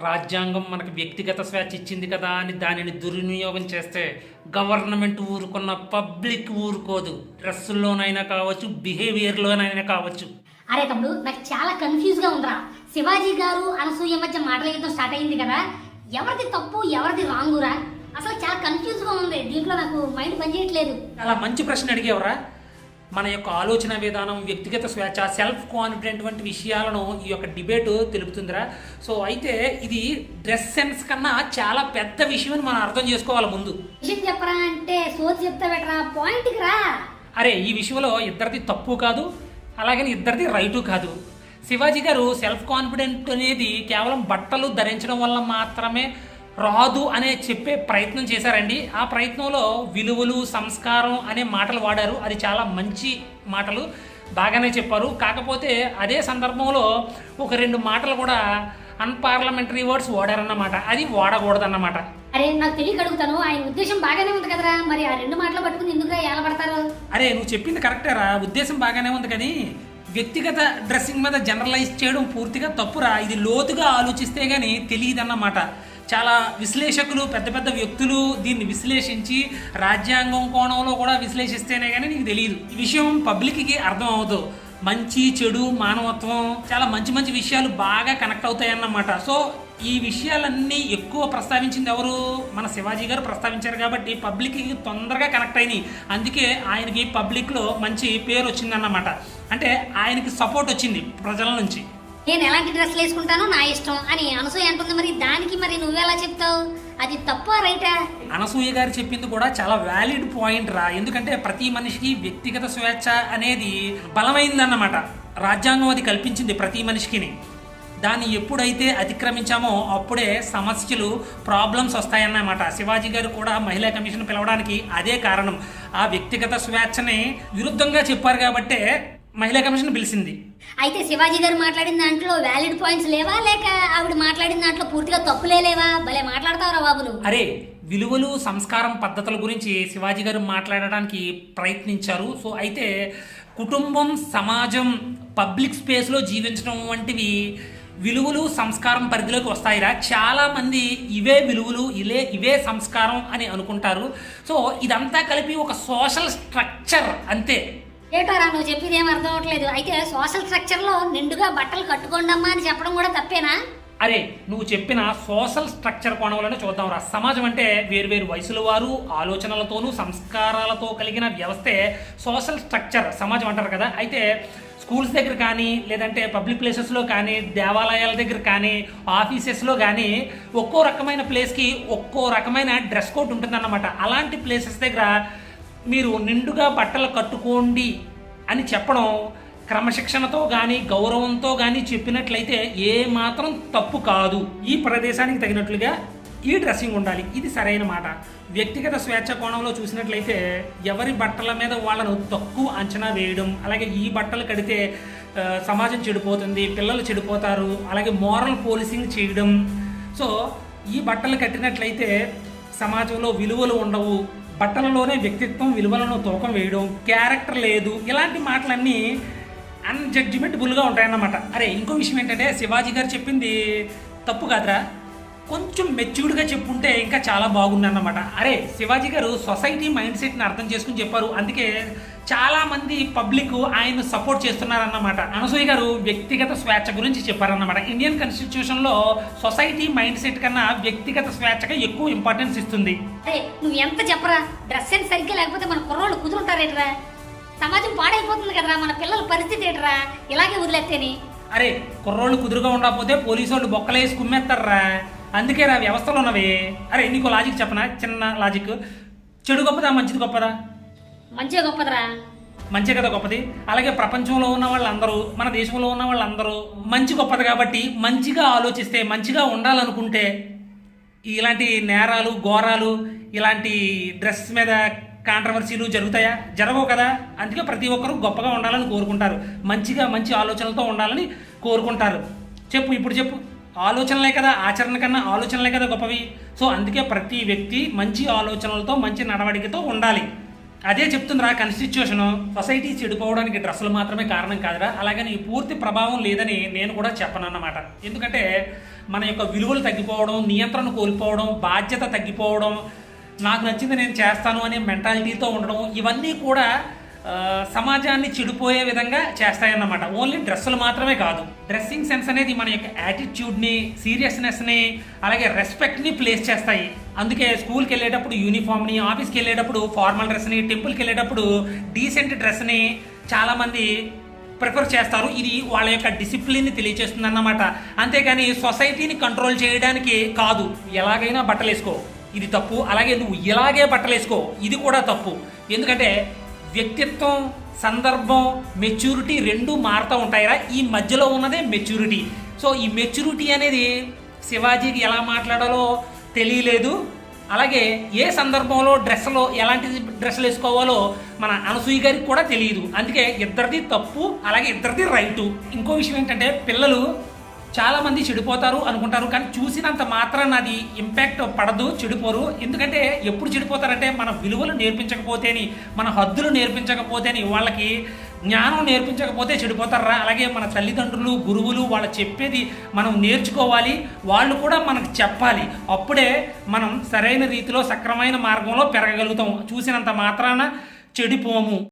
రాజ్యాంగం మనకు వ్యక్తిగత స్వేచ్ఛ ఇచ్చింది కదా అని దానిని దుర్వినియోగం చేస్తే గవర్నమెంట్ ఊరుకున్న పబ్లిక్ ఊరుకోదు. డ్రెస్సుల్లోనైనా కావచ్చు, బిహేవియర్లోనైనా కావచ్చు. అరే తమ్ముడు, నాకు చాలా కన్ఫ్యూజ్ గా ఉందిరా. శివాజీ గారు అనసూయ మధ్య మాటల యుద్ధం స్టార్ట్ అయింది కదా, ఎవరిది తప్పు ఎవరిది రాంగురా? అసలు చాలా కన్ఫ్యూజ్ గా ఉంది. దీంట్లో నాకు మైండ్ పనిచేయట్లేదు. చాలా మంచి ప్రశ్న అడిగేవరా. మన యొక్క ఆలోచన విధానం, వ్యక్తిగత స్వేచ్ఛ, సెల్ఫ్ కాన్ఫిడెంట్ వంటి విషయాలను ఈ యొక్క డిబేట్ తెలుపుతుందిరా. సో అయితే ఇది డ్రెస్ సెన్స్ కన్నా చాలా పెద్ద విషయం అని మనం అర్థం చేసుకోవాలి ముందు. విషయం చెప్పరా అంటే సోది చెప్తా బెటరా, పాయింట్కి రా. అరే, ఈ విషయంలో ఇద్దరిది తప్పు కాదు, అలాగని ఇద్దరిది రైటు కాదు. శివాజీ గారు సెల్ఫ్ కాన్ఫిడెంట్ అనేది కేవలం బట్టలు ధరించడం వల్ల మాత్రమే రాదు అనే చెప్పే ప్రయత్నం చేశారండి. ఆ ప్రయత్నంలో విలువలు, సంస్కారం అనే మాటలు వాడారు. అది చాలా మంచి మాటలు, బాగానే చెప్పారు. కాకపోతే అదే సందర్భంలో ఒక రెండు మాటలు కూడా అన్పార్లమెంటరీ వర్డ్స్ వాడారన్నమాట. అది వాడకూడదన్నమాట. అరే, నాకు తెలియక అడుగుతాను, ఆయన ఉద్దేశం బాగానే ఉంది కదరా, మరి ఆ రెండు మాటలు పట్టుకుని ఎందుకురా ఏలబడతారు? అరే, నువ్వు చెప్పింది కరెక్టేరా, ఉద్దేశం బాగానే ఉంది, కానీ వ్యక్తిగత డ్రెస్సింగ్ మీద జనరలైజ్ చేయడం పూర్తిగా తప్పురా. ఇది లోతుగా ఆలోచిస్తే గానీ తెలియదన్నమాట. చాలా విశ్లేషకులు, పెద్ద పెద్ద వ్యక్తులు దీన్ని విశ్లేషించి రాజ్యాంగం కోణంలో కూడా విశ్లేషిస్తేనే కానీ నీకు తెలియదు. ఈ విషయం పబ్లిక్కి అర్థం అవుతుంది. మంచి, చెడు, మానవత్వం, చాలా మంచి మంచి విషయాలు బాగా కనెక్ట్ అవుతాయన్నమాట. సో ఈ విషయాలన్నీ ఎక్కువ ప్రస్తావించింది ఎవరు? మన శివాజీ గారు ప్రస్తావించారు కాబట్టి పబ్లిక్కి తొందరగా కనెక్ట్ అయినాయి. అందుకే ఆయనకి పబ్లిక్లో మంచి పేరు వచ్చిందన్నమాట. అంటే ఆయనకి సపోర్ట్ వచ్చింది ప్రజల నుంచి. నేను ఎలాంటి డ్రెస్లు వేసుకుంటానో నా ఇష్టం అని అనసూయ అంటుంది. మరి దానికి మరి నువ్వెలా చెప్తావు? అది తప్ప రైటా? అనసూయ గారు చెప్పింది కూడా చాలా వ్యాలిడ్ పాయింట్ రా. ఎందుకంటే ప్రతి మనిషికి వ్యక్తిగత స్వేచ్ఛ అనేది బలమైందన్నమాట. రాజ్యాంగం అది కల్పించింది ప్రతి మనిషికి. దాన్ని ఎప్పుడైతే అతిక్రమించామో అప్పుడే సమస్యలు, ప్రాబ్లమ్స్ వస్తాయన్నమాట. శివాజీ గారు కూడా మహిళా కమిషన్ పిలవడానికి అదే కారణం. ఆ వ్యక్తిగత స్వేచ్ఛని విరుద్ధంగా చెప్పారు కాబట్టే మహిళా కమిషన్ పిలిచింది. అయితే శివాజీ గారు మాట్లాడిన దాంట్లో వ్యాలిడ్ పాయింట్స్ లేవా, లేక ఆవిడ మాట్లాడిన దాంట్లో పూర్తిగా తప్పులే లేవా? భలే మాట్లాడతావురా బాబు నువ్వు. అరే, విలువలు, సంస్కారం, పద్ధతుల గురించి శివాజీ గారు మాట్లాడడానికి ప్రయత్నించారు. సో అయితే కుటుంబం, సమాజం, పబ్లిక్ స్పేస్లో జీవించడం వంటివి విలువలు, సంస్కారం పరిధిలోకి వస్తాయిరా. చాలామంది ఇవే విలువలు, ఇవే సంస్కారం అని అనుకుంటారు. సో ఇదంతా కలిపి ఒక సోషల్ స్ట్రక్చర్ అంతే. ఏటారా నువ్వు చెప్పేది ఏం అర్థం అవట్లేదు. అయితే సోషల్ స్ట్రక్చర్లో నిండుగా బట్టలు కట్టుకోండమ్మా అని చెప్పడం కూడా తప్పేనా? అరే, నువ్వు చెప్పిన సోషల్ స్ట్రక్చర్ కోణంలోనే చూద్దాం రా. సమాజం అంటే వేరు వయసుల వారు, ఆలోచనలతోనూ సంస్కారాలతో కలిగిన వ్యవస్థే సోషల్ స్ట్రక్చర్, సమాజం అంటారు కదా. అయితే స్కూల్స్ దగ్గర కానీ, లేదంటే పబ్లిక్ ప్లేసెస్లో కానీ, దేవాలయాల దగ్గర కానీ, ఆఫీసెస్లో కానీ ఒక్కో రకమైన ప్లేస్కి ఒక్కో రకమైన డ్రెస్ కోడ్ ఉంటుందన్నమాట. అలాంటి ప్లేసెస్ దగ్గర మీరు నిండుగా బట్టలు కట్టుకోండి అని చెప్పడం క్రమశిక్షణతో కానీ, గౌరవంతో కానీ చెప్పినట్లయితే ఏ మాత్రం తప్పు కాదు. ఈ ప్రదేశానికి తగినట్లుగా ఈ డ్రెస్సింగ్ ఉండాలి, ఇది సరైన మాట. వ్యక్తిగత స్వేచ్ఛ కోణంలో చూసినట్లయితే ఎవరి బట్టల మీద వాళ్ళను తక్కువ అంచనా వేయడం, అలాగే ఈ బట్టలు కడితే సమాజం చెడిపోతుంది, పిల్లలు చెడిపోతారు, అలాగే మోరల్ పోలీసింగ్ చేయడం. సో ఈ బట్టలు కట్టినట్లయితే సమాజంలో విలువలు ఉండవు, బట్టలలోనే వ్యక్తిత్వం, విలువలను తూకం వేయడం, క్యారెక్టర్ లేదు, ఇలాంటి మాటలన్నీ అన్జడ్జిమెంటబుల్గా ఉంటాయన్నమాట. అరే, ఇంకో విషయం ఏంటంటే శివాజీ గారు చెప్పింది తప్పు కాదురా, కొంచెం మెచ్యూర్డ్గా చెప్పుంటే ఇంకా చాలా బాగుందన్నమాట. అరే, శివాజీ గారు సొసైటీ మైండ్ సెట్ని అర్థం చేసుకుని చెప్పారు. అందుకే చాలామంది పబ్లిక్ ఆయన సపోర్ట్ చేస్తున్నారన్నమాట. అనసూయ గారు వ్యక్తిగత స్వేచ్ఛ గురించి చెప్పారన్నమాట. ఇండియన్ కాన్స్టిట్యూషన్లో సొసైటీ మైండ్ సెట్ కన్నా వ్యక్తిగత స్వేచ్ఛగా ఎక్కువ ఇంపార్టెన్స్ ఇస్తుంది. అరే, నువ్వు ఎంత చెప్పరా, డ్రెస్ సెన్స్ సరిగ్గా లేకపోతే మన కుర్రోళ్ళు కుదురుంటారేట్రా? సమాజం పాడైపోతుంది కదరా, మన పిల్లల పరిస్థితి ఏంటరా ఇలాగే వదిలేస్తేని? అరే, కుర్రోళ్ళు కుదురుగా ఉండకపోతే పోలీసు వాళ్ళు బొక్కలేసి కుమ్మేస్తారా. అందుకే రా వ్యవస్థలో ఉన్నవి. అరే, నీకు లాజిక్ చెప్పనా, చిన్న లాజిక్. చెడు గొప్పదా, మంచిది గొప్పదా? మంచిగా గొప్పదరా. మంచి కదా గొప్పది. అలాగే ప్రపంచంలో ఉన్న వాళ్ళందరూ, మన దేశంలో ఉన్న వాళ్ళందరూ మంచి గొప్పది కాబట్టి మంచిగా ఆలోచిస్తే, మంచిగా ఉండాలనుకుంటే ఇలాంటి నేరాలు, ఘోరాలు, ఇలాంటి డ్రెస్ మీద కాంట్రవర్సీలు జరుగుతాయా? జరగవు కదా. అందుకే ప్రతి ఒక్కరూ గొప్పగా ఉండాలని కోరుకుంటారు, మంచి ఆలోచనలతో ఉండాలని కోరుకుంటారు. ఇప్పుడు చెప్పు, ఆలోచనలే కదా, ఆచరణ కన్నా ఆలోచనలే కదా గొప్పవి. సో అందుకే ప్రతి వ్యక్తి మంచి ఆలోచనలతో, మంచి నడవడికతో ఉండాలి. అదే చెప్తుందిరా కాన్స్టిట్యూషన్. సొసైటీ చెడిపోవడానికి డ్రెస్సులు మాత్రమే కారణం కాదురా, అలాగని ఈ పూర్తి ప్రభావం లేదని నేను కూడా చెప్పనన్నమాట. ఎందుకంటే మన యొక్క విలువలు తగ్గిపోవడం, నియంత్రణ కోల్పోవడం, బాధ్యత తగ్గిపోవడం, నాకు నచ్చింది నేను చేస్తాను అనే మెంటాలిటీతో ఉండడం, ఇవన్నీ కూడా సమాజాన్ని చెడిపోయే విధంగా చేస్తాయన్నమాట. ఓన్లీ డ్రెస్సులు మాత్రమే కాదు, డ్రెస్సింగ్ సెన్స్ అనేది మన యొక్క యాటిట్యూడ్ని, సీరియస్నెస్ని, అలాగే రెస్పెక్ట్ని ప్లేస్ చేస్తాయి. అందుకే స్కూల్కి వెళ్ళేటప్పుడు యూనిఫామ్ని, ఆఫీస్కి వెళ్ళేటప్పుడు ఫార్మల్ డ్రెస్ని, టెంపుల్కి వెళ్ళేటప్పుడు డీసెంట్ డ్రెస్ని చాలామంది ప్రిఫర్ చేస్తారు. ఇది వాళ్ళ యొక్క డిసిప్లిన్ని తెలియజేస్తుంది అన్నమాట. అంతేగాని సొసైటీని కంట్రోల్ చేయడానికి కాదు. ఎలాగైనా బట్టలు వేసుకో, ఇది తప్పు. అలాగే నువ్వు ఇలాగే బట్టలు వేసుకో, ఇది కూడా తప్పు. ఎందుకంటే వ్యక్తిత్వం, సందర్భం, మెచ్యూరిటీ రెండూ మారుతూ ఉంటాయిరా. ఈ మధ్యలో ఉన్నదే మెచ్యూరిటీ. సో ఈ మెచ్యూరిటీ అనేది శివాజీకి ఎలా మాట్లాడాలో తెలియలేదు. అలాగే ఏ సందర్భంలో డ్రెస్లో ఎలాంటి డ్రెస్సులు వేసుకోవాలో మన అనసూయ గారికి కూడా తెలియదు. అందుకే ఇద్దరిది తప్పు, అలాగే ఇద్దరిది రైటు. ఇంకో విషయం ఏంటంటే పిల్లలు చాలామంది చెడిపోతారు అనుకుంటారు, కానీ చూసినంత మాత్రాన అది ఇంపాక్ట్ పడదు, చెడిపోరు. ఎందుకంటే ఎప్పుడు చెడిపోతారంటే మన విలువలు నేర్పించకపోతేని, మన హద్దులు నేర్పించకపోతేని, వాళ్ళకి జ్ఞానం నేర్పించకపోతే చెడిపోతారా. అలాగే మన తల్లిదండ్రులు, గురువులు వాళ్ళు చెప్పేది మనం నేర్చుకోవాలి, వాళ్ళు కూడా మనకు చెప్పాలి. అప్పుడే మనం సరైన రీతిలో సక్రమైన మార్గంలో పెరగగలుగుతాం. చూసినంత మాత్రాన చెడిపోము.